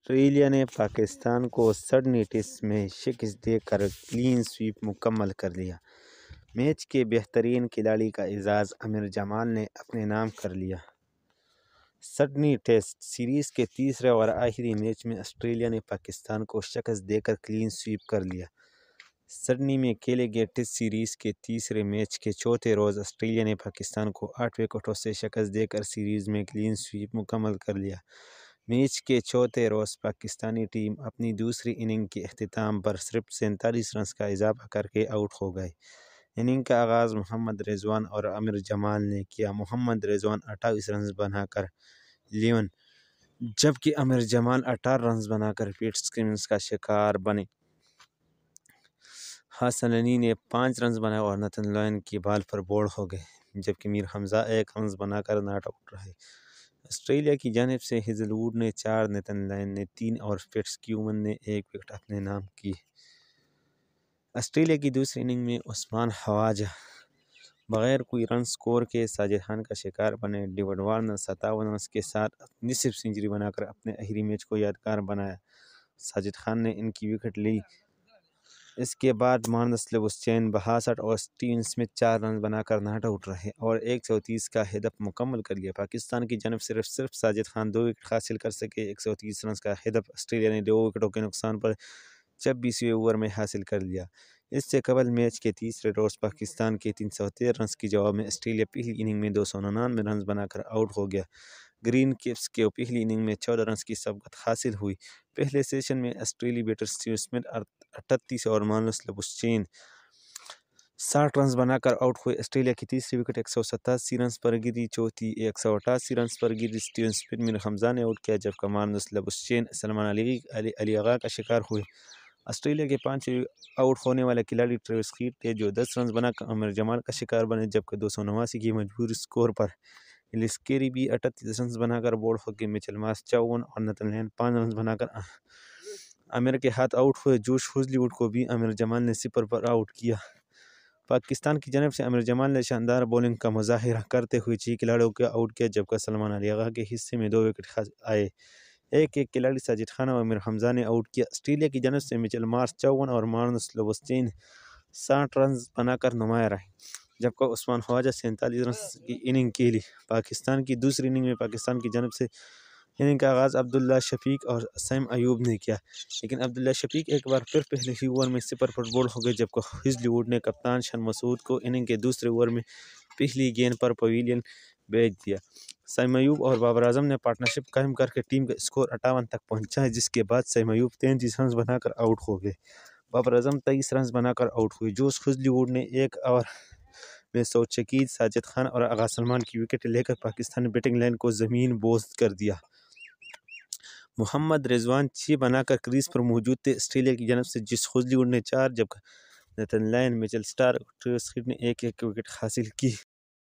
Australia نے پاکستان کو Sydney test میں شکست دے کر کلین سویپ مکمل کر لیا۔ میچ کے بہترین کھلاڑی کا اعزاز عامر جمال نے اپنے نام کر لیا۔ سڈنی ٹیسٹ سیریز کے تیسرے اور آخری میچ میں آسٹریلیا نے پاکستان کو شکست دے کر کلین سویپ کر لیا۔ سڈنی میں کھیلے گئے ٹیسٹ سیریز کے تیسرے میچ کے چوتھے روز آسٹریلیا نے پاکستان کو 8 وکٹوں سے شکست دے کر سیریز میں کلین سویپ مکمل کر لیا۔ میچ کے چوتھے روز پاکستانی ٹیم اپنی دوسری اننگ کے اختتام پر صرف 47 رنز کا اضافہ کر کے آؤٹ ہو گئے۔ اننگ کا آغاز محمد رضوان اور عامر جمال نے کیا۔ محمد رضوان 28 رنز بنا کر 11 جبکہ عامر جمال 18 رنز بنا کر پیٹ سمنز کا شکار بنے۔ حسن علی نے 5 رنز بنائے اور نتن لائن کی بال پر بولڈ ہو گئے، جبکہ میر حمزہ 1 رنز بنا کر ناٹ آؤٹ رہے۔ آسٹریلیا کی جانب سے ہیزل ووڈ نے 4، نتن لائن نے 3 اور فٹز کیومن نے 1 وکٹ اپنے نام کی۔ آسٹریلیا کی دوسری اننگ میں عثمان خواجہ بغیر کوئی رن سکور کے ساجد خان کا شکار بنے۔ ڈیوڈ وارنر 57 رنز کے ساتھ نصف سنچری بنا کر اپنے آخری میچ کو یادگار بنایا۔ ساجد خان نے ان کی وکٹ لی۔ اس کے بعد مارنس لیبوسچین 62 اور اسٹیون سمتھ 4 رنز بنا کر ناٹ آؤٹ رہے اور 130 کا ہدف مکمل کر لیا۔ پاکستان کی جانب صرف ساجد خان 2 وکٹ حاصل کر سکے۔ 130 رنز کا ہدف آسٹریلیا نے 2 وکٹوں کے نقصان پر 26ویں اوور میں حاصل کر لیا۔ اس سے قبل میچ کے تیسرے روز پاکستان کے 313 رنز کے جواب میں آسٹریلیا پہلی اننگ میں 299 رنز بنا کر آؤٹ ہو گیا۔ گرین کیپس کو پہلی اننگ میں 14 رنز کی سبقت حاصل ہوئی۔ پہلے سیشن میں آسٹریلوی بیٹر اسٹیون سمتھ 38 اور مارنس لیبوسچین 60 رنز بنا کر آؤٹ ہوئے۔ آسٹریلیا کی تیسری وکٹ 187 رنز پر گری، چوتھی 188 رنز پر گری۔ اسٹیون سمتھ میر حمزہ نے آؤٹ کیا جبکہ مارنس لیبوسچین سلمان علی آغا کا شکار ہوئے۔ آسٹریلیا کے 5ویں آؤٹ ہونے والے کھلاڑی ٹریوس ہیڈ تھے جو 10 رنز بنا کر عامر جمال کا شکار بنے، جبکہ 289 کی مجبوری سکور پر ایلس کیری بھی 38 رنز بنا کر بولڈ ہو گئے۔ میچل مارش 54 اور نتن لائن 5 رنز بنا کر عامر کے ہاتھ آؤٹ ہوئے۔ جوش ہیزل ووڈ کو بھی عامر جمال نے صفر پر آؤٹ کیا۔ پاکستان کی جانب سے عامر جمال نے شاندار بولنگ کا مظاہرہ کرتے ہوئے 6 کھلاڑیوں کو آؤٹ کیا، جبکہ سلمان علی آغا کے حصے میں 2 وکٹ آئے۔ ایک کھلاڑی ساجد خان اور میر حمزہ نے آؤٹ کیا۔ آسٹریلیا کی جانب سے میچل مارش 54 اور مارنس لیبوسچین 60 رنز بنا کر نمایاں رہے، جبکہ عثمان خواجہ 47 رنز کی اننگ کھیلی۔ پاکستان کی دوسری اننگ میں پاکستان کی جانب سے اننگ کا آغاز عبداللہ شفیق اور سیم ایوب نے کیا، لیکن عبداللہ شفیق ایک بار پھر پہلے ہی اوور میں صفر پر بولڈ ہو گئے، جبکہ ہیزل ووڈ نے کپتان شان مسعود کو اننگ کے دوسرے اوور میں پہلی گیند پر پویلین بھیج دیا۔ سیم ایوب اور بابر اعظم نے پارٹنرشپ قائم کر کے ٹیم کا اسکور 58 تک پہنچایا، جس کے بعد سیم ایوب 33 رنز بنا کر آؤٹ ہو گئے۔ بابر اعظم 23 رنز بنا کر آؤٹ ہوئے۔ جوش ہیزل ووڈ نے ایک اوور میں سعود شکیل، ساجد خان اور آغا سلمان کی وکٹ لے کر پاکستانی بیٹنگ لائن کو زمین بوس کر دیا۔ محمد رضوان 6 بنا کر کریز پر موجود تھے۔ آسٹریلیا کی جانب سے جوش ہیزل ووڈ نے 4 جبکہ نتن لائن، میچل سٹارک اور ٹریوس ہیڈ نے 1 وکٹ حاصل کی۔